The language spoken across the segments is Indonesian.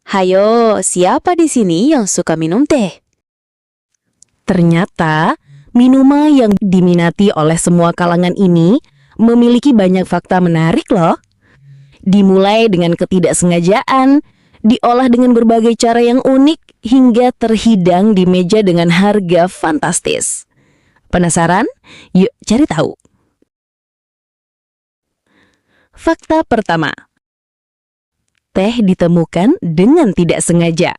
Hayo, siapa di sini yang suka minum teh? Ternyata, minuman yang diminati oleh semua kalangan ini memiliki banyak fakta menarik loh. Dimulai dengan ketidaksengajaan, diolah dengan berbagai cara yang unik, hingga terhidang di meja dengan harga fantastis. Penasaran? Yuk cari tahu. Fakta pertama. Teh ditemukan dengan tidak sengaja.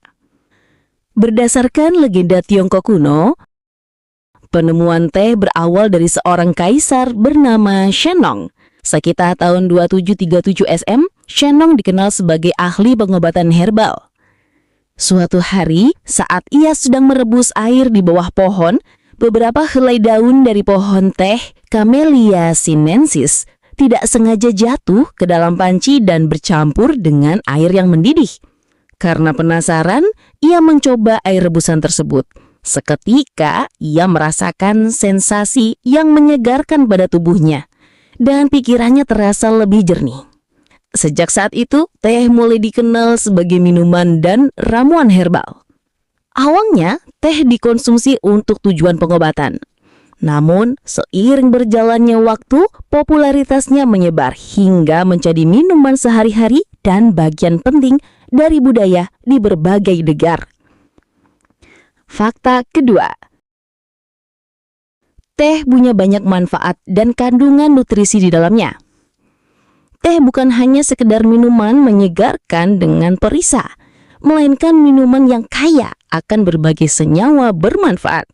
Berdasarkan legenda Tiongkok kuno, penemuan teh berawal dari seorang kaisar bernama Shennong. Sekitar tahun 2737 SM, Shennong dikenal sebagai ahli pengobatan herbal. Suatu hari, saat ia sedang merebus air di bawah pohon, beberapa helai daun dari pohon teh Camellia sinensis tidak sengaja jatuh ke dalam panci dan bercampur dengan air yang mendidih. Karena penasaran, ia mencoba air rebusan tersebut. Seketika, ia merasakan sensasi yang menyegarkan pada tubuhnya, dan pikirannya terasa lebih jernih. Sejak saat itu, teh mulai dikenal sebagai minuman dan ramuan herbal. Awalnya, teh dikonsumsi untuk tujuan pengobatan. Namun, seiring berjalannya waktu, popularitasnya menyebar hingga menjadi minuman sehari-hari dan bagian penting dari budaya di berbagai negara. Fakta kedua. Teh punya banyak manfaat dan kandungan nutrisi di dalamnya. Teh bukan hanya sekedar minuman menyegarkan dengan perisa, melainkan minuman yang kaya akan berbagai senyawa bermanfaat.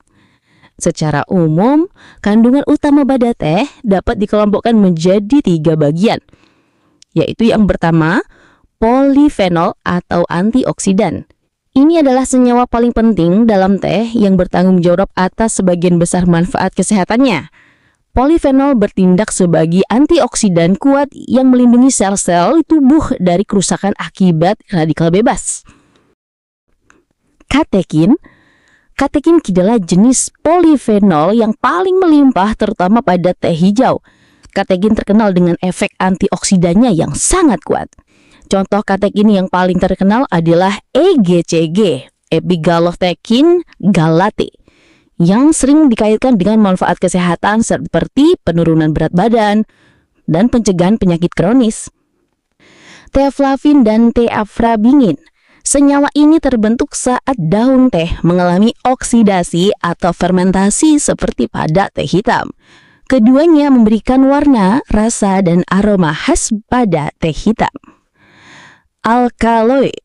Secara umum, kandungan utama pada teh dapat dikelompokkan menjadi 3 bagian, yaitu yang pertama, polifenol atau antioksidan. Ini adalah senyawa paling penting dalam teh yang bertanggung jawab atas sebagian besar manfaat kesehatannya. Polifenol bertindak sebagai antioksidan kuat yang melindungi sel-sel tubuh dari kerusakan akibat radikal bebas. Katekin adalah jenis polifenol yang paling melimpah terutama pada teh hijau. Katekin terkenal dengan efek antioksidannya yang sangat kuat. Contoh katekin yang paling terkenal adalah EGCG, Epigalloctekin gallate, yang sering dikaitkan dengan manfaat kesehatan seperti penurunan berat badan dan pencegahan penyakit kronis. Teaflavin dan teafrabingin. Senyawa ini terbentuk saat daun teh mengalami oksidasi atau fermentasi seperti pada teh hitam. Keduanya memberikan warna, rasa, dan aroma khas pada teh hitam. Alkaloid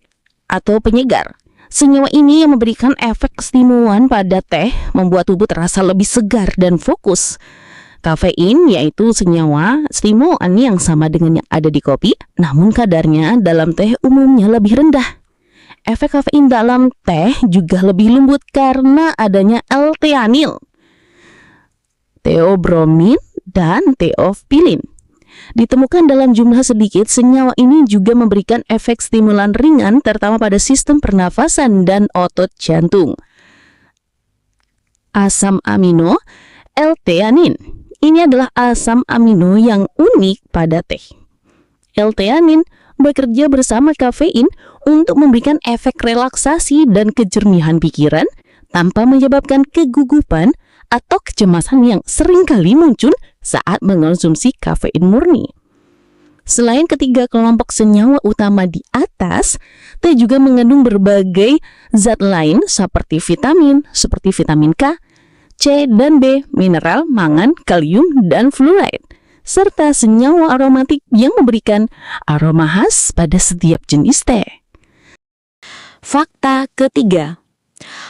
atau penyegar. Senyawa ini yang memberikan efek stimulan pada teh, membuat tubuh terasa lebih segar dan fokus. Kafein yaitu senyawa stimulan yang sama dengan yang ada di kopi, namun kadarnya dalam teh umumnya lebih rendah. Efek kafein dalam teh juga lebih lembut karena adanya L-theanil, theobromin, dan theophylline. Ditemukan dalam jumlah sedikit, senyawa ini juga memberikan efek stimulan ringan terutama pada sistem pernafasan dan otot jantung. Asam amino L-theanine. Ini adalah asam amino yang unik pada teh. L-theanine bekerja bersama kafein untuk memberikan efek relaksasi dan kejernihan pikiran tanpa menyebabkan kegugupan atau kecemasan yang seringkali muncul saat mengonsumsi kafein murni. Selain ketiga kelompok senyawa utama di atas, teh juga mengandung berbagai zat lain seperti vitamin K, C dan B, mineral, mangan, kalium, dan fluoride, serta senyawa aromatik yang memberikan aroma khas pada setiap jenis teh. Fakta ketiga.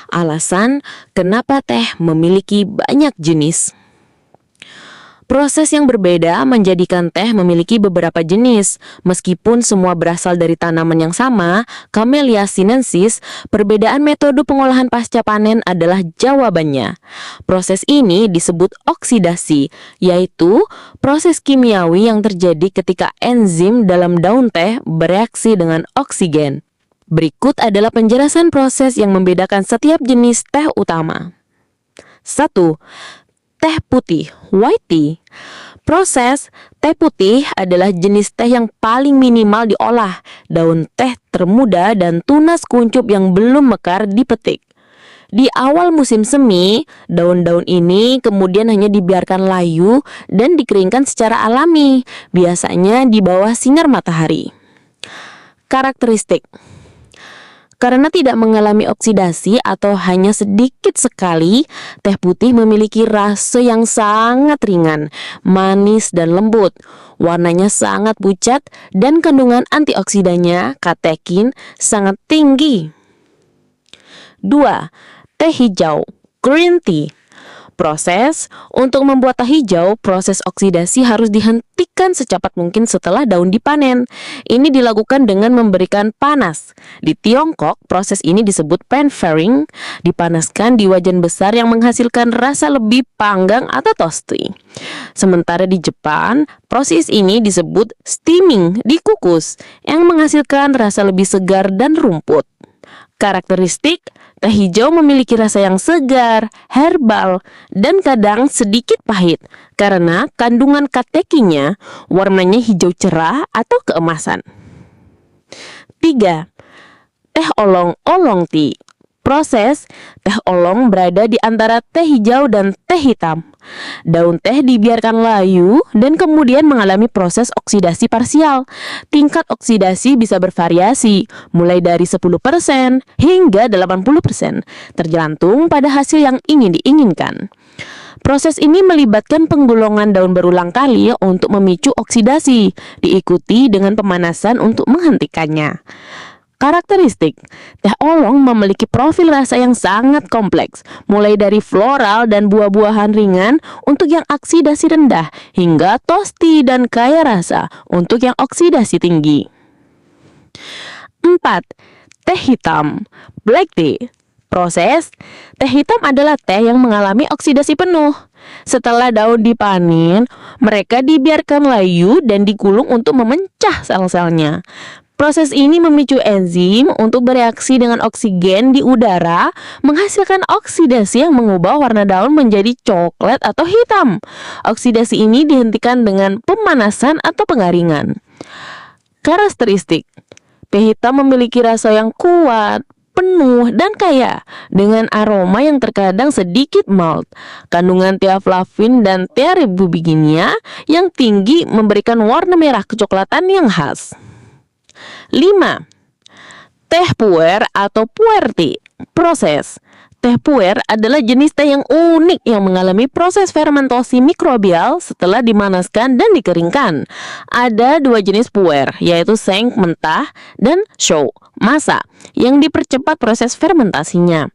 Alasan kenapa teh memiliki banyak jenis. Proses yang berbeda menjadikan teh memiliki beberapa jenis. Meskipun semua berasal dari tanaman yang sama, Camellia sinensis, perbedaan metode pengolahan pasca panen adalah jawabannya. Proses ini disebut oksidasi, yaitu proses kimiawi yang terjadi ketika enzim dalam daun teh bereaksi dengan oksigen. Berikut adalah penjelasan proses yang membedakan setiap jenis teh utama. 1. Teh putih, white tea. Proses teh putih adalah jenis teh yang paling minimal diolah. Daun teh termuda dan tunas kuncup yang belum mekar dipetik. Di awal musim semi, daun-daun ini kemudian hanya dibiarkan layu dan dikeringkan secara alami, biasanya di bawah sinar matahari. Karakteristik: karena tidak mengalami oksidasi atau hanya sedikit sekali, teh putih memiliki rasa yang sangat ringan, manis dan lembut. Warnanya sangat pucat dan kandungan antioksidannya, katekin, sangat tinggi. 2. Teh hijau, green tea. Proses untuk membuat teh hijau, proses oksidasi harus dihentikan secepat mungkin setelah daun dipanen. Ini dilakukan dengan memberikan panas. Di Tiongkok, proses ini disebut pan-firing, dipanaskan di wajan besar yang menghasilkan rasa lebih panggang atau toasty. Sementara di Jepang, proses ini disebut steaming, dikukus, yang menghasilkan rasa lebih segar dan rumput. Karakteristik: teh hijau memiliki rasa yang segar, herbal, dan kadang sedikit pahit karena kandungan katekinnya, warnanya hijau cerah atau keemasan. 3. Teh olong tea. Proses teh olong berada di antara teh hijau dan teh hitam. Daun teh dibiarkan layu dan kemudian mengalami proses oksidasi parsial. Tingkat oksidasi bisa bervariasi, mulai dari 10% hingga 80%, tergantung pada hasil yang ingin diinginkan. Proses ini melibatkan penggulungan daun berulang kali untuk memicu oksidasi, diikuti dengan pemanasan untuk menghentikannya. Karakteristik: teh olong memiliki profil rasa yang sangat kompleks, mulai dari floral dan buah-buahan ringan untuk yang oksidasi rendah, hingga toasty dan kaya rasa untuk yang oksidasi tinggi. 4. Teh hitam, black tea. Proses teh hitam adalah teh yang mengalami oksidasi penuh. Setelah daun dipanen, mereka dibiarkan layu dan digulung untuk memecah sel-selnya. Proses ini memicu enzim untuk bereaksi dengan oksigen di udara, menghasilkan oksidasi yang mengubah warna daun menjadi coklat atau hitam. Oksidasi ini dihentikan dengan pemanasan atau pengaringan. Karakteristik: teh hitam memiliki rasa yang kuat, penuh, dan kaya, dengan aroma yang terkadang sedikit malt. Kandungan theaflavin dan terebinumnya yang tinggi memberikan warna merah kecoklatan yang khas. 5. Teh puer atau puer tea. Proses teh puer adalah jenis teh yang unik yang mengalami proses fermentasi mikrobial setelah dimanaskan dan dikeringkan. Ada dua jenis puer, yaitu seng mentah dan show masa, yang dipercepat proses fermentasinya.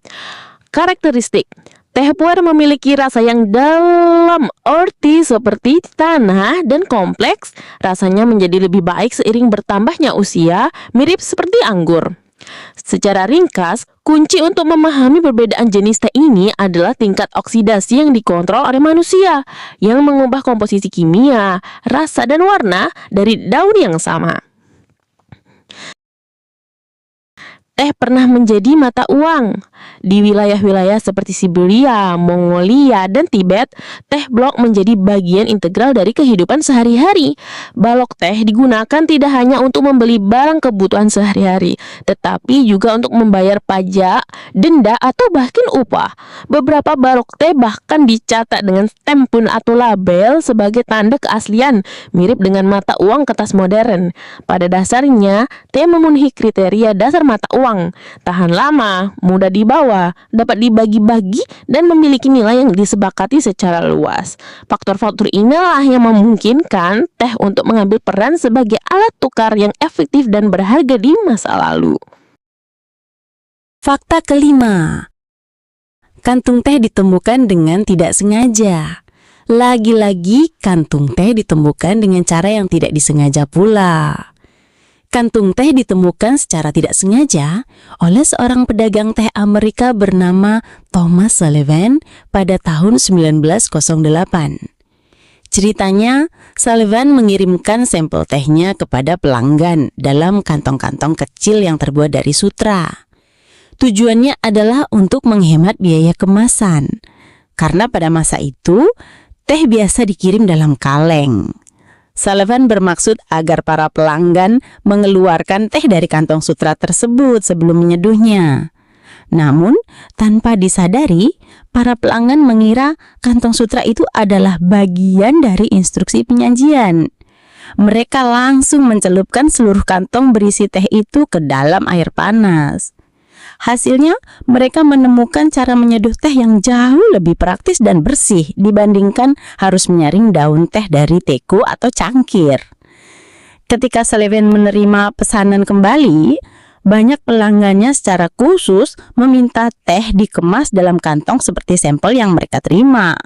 Karakteristik: teh puer memiliki rasa yang dalam, earthy seperti tanah, dan kompleks. Rasanya menjadi lebih baik seiring bertambahnya usia, mirip seperti anggur. Secara ringkas, kunci untuk memahami perbedaan jenis teh ini adalah tingkat oksidasi yang dikontrol oleh manusia, yang mengubah komposisi kimia, rasa, dan warna dari daun yang sama. Teh pernah menjadi mata uang. Di wilayah-wilayah seperti Siberia, Mongolia, dan Tibet, teh blok menjadi bagian integral dari kehidupan sehari-hari. Balok teh digunakan tidak hanya untuk membeli barang kebutuhan sehari-hari, tetapi juga untuk membayar pajak, denda, atau bahkan upah. Beberapa balok teh bahkan dicatat dengan stempel atau label sebagai tanda keaslian, mirip dengan mata uang kertas modern. Pada dasarnya, teh memenuhi kriteria dasar mata uang, tahan lama, mudah dibawa, dapat dibagi-bagi, dan memiliki nilai yang disepakati secara luas. Faktor-faktor inilah yang memungkinkan teh untuk mengambil peran sebagai alat tukar yang efektif dan berharga di masa lalu. Fakta kelima, kantung teh ditemukan dengan tidak sengaja. Lagi-lagi kantung teh ditemukan dengan cara yang tidak disengaja pula. Kantung teh ditemukan secara tidak sengaja oleh seorang pedagang teh Amerika bernama Thomas Sullivan pada tahun 1908. Ceritanya, Sullivan mengirimkan sampel tehnya kepada pelanggan dalam kantong-kantong kecil yang terbuat dari sutra. Tujuannya adalah untuk menghemat biaya kemasan, karena pada masa itu, Teh biasa dikirim dalam kaleng. Sullivan bermaksud agar para pelanggan mengeluarkan teh dari kantong sutra tersebut sebelum menyeduhnya. Namun, tanpa disadari, para pelanggan mengira kantong sutra itu adalah bagian dari instruksi penyajian. Mereka langsung mencelupkan seluruh kantong berisi teh itu ke dalam air panas. Hasilnya, mereka menemukan cara menyeduh teh yang jauh lebih praktis dan bersih dibandingkan harus menyaring daun teh dari teko atau cangkir. Ketika Sullivan menerima pesanan kembali, banyak pelanggannya secara khusus meminta teh dikemas dalam kantong seperti sampel yang mereka terima.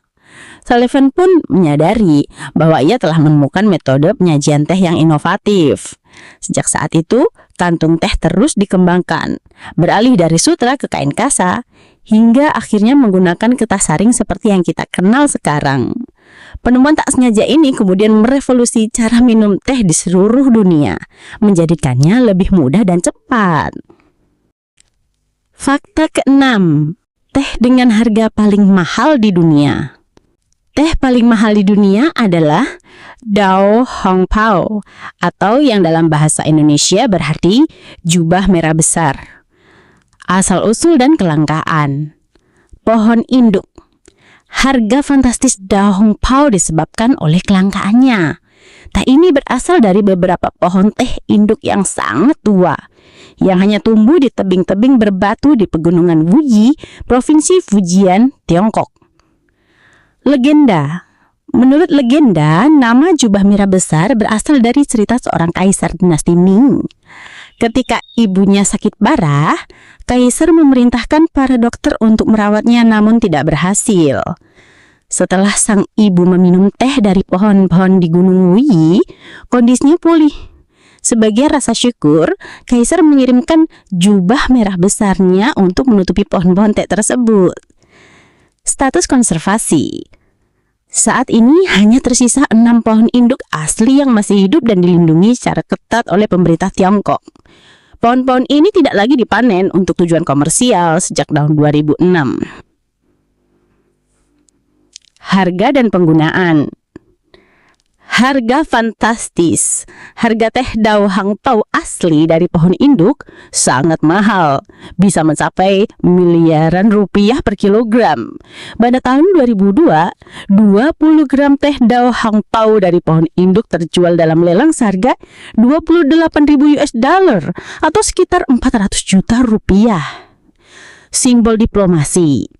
Sullivan pun menyadari bahwa ia telah menemukan metode penyajian teh yang inovatif. Sejak saat itu, kantung teh terus dikembangkan, beralih dari sutra ke kain kasa, hingga akhirnya menggunakan kertas saring seperti yang kita kenal sekarang. Penemuan tak sengaja ini kemudian merevolusi cara minum teh di seluruh dunia, menjadikannya lebih mudah dan cepat. Fakta ke-6, teh dengan harga paling mahal di dunia. Teh paling mahal di dunia adalah Dao Hong Pao, atau yang dalam bahasa Indonesia berarti jubah merah besar. Asal-usul dan kelangkaan. Pohon induk. Harga fantastis Dao Hong Pao disebabkan oleh kelangkaannya. Teh ini berasal dari beberapa pohon teh induk yang sangat tua, yang hanya tumbuh di tebing-tebing berbatu di pegunungan Wuyi, Provinsi Fujian, Tiongkok. Legenda. Menurut legenda, nama jubah merah besar berasal dari cerita seorang kaisar dinasti Ming. Ketika ibunya sakit parah, kaisar memerintahkan para dokter untuk merawatnya namun tidak berhasil. Setelah sang ibu meminum teh dari pohon-pohon di Gunung Wuyi, kondisinya pulih. Sebagai rasa syukur, kaisar mengirimkan jubah merah besarnya untuk menutupi pohon-pohon teh tersebut. Status konservasi. Saat ini hanya tersisa 6 pohon induk asli yang masih hidup dan dilindungi secara ketat oleh pemerintah Tiongkok. Pohon-pohon ini tidak lagi dipanen untuk tujuan komersial sejak tahun 2006. Harga dan penggunaan. Harga fantastis. Harga teh Dao Hong Pao asli dari pohon induk sangat mahal, bisa mencapai miliaran rupiah per kilogram. Pada tahun 2002, 20 gram teh Dao Hong Pao dari pohon induk terjual dalam lelang seharga 28.000 US dollar atau sekitar 400 juta rupiah. Simbol diplomasi.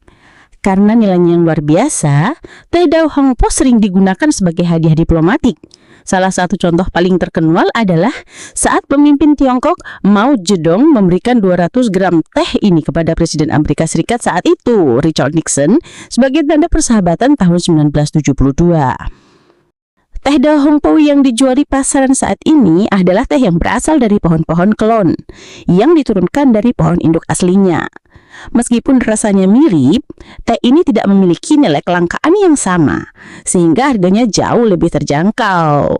Karena nilainya yang luar biasa, teh Dao Hong Pao sering digunakan sebagai hadiah diplomatik. Salah satu contoh paling terkenal adalah saat pemimpin Tiongkok Mao Zedong memberikan 200 gram teh ini kepada Presiden Amerika Serikat saat itu, Richard Nixon, sebagai tanda persahabatan tahun 1972. Teh Dao Hong Pao yang dijual di pasaran saat ini adalah teh yang berasal dari pohon-pohon klon yang diturunkan dari pohon induk aslinya. Meskipun rasanya mirip, teh ini tidak memiliki nilai kelangkaan yang sama, sehingga harganya jauh lebih terjangkau.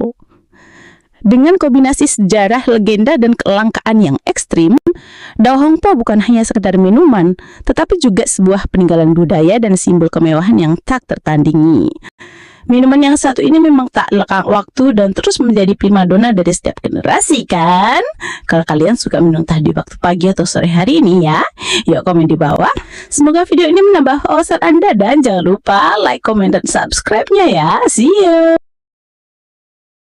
Dengan kombinasi sejarah, legenda, dan kelangkaan yang ekstrim, Dao Hong Pao bukan hanya sekedar minuman, tetapi juga sebuah peninggalan budaya dan simbol kemewahan yang tak tertandingi. Minuman yang satu ini memang tak lekang waktu dan terus menjadi primadona dari setiap generasi, kan? Kalau kalian suka minum teh di waktu pagi atau sore hari ini ya, yuk komen di bawah. Semoga video ini menambah wawasan Anda dan jangan lupa like, komen, dan subscribe-nya ya. See you!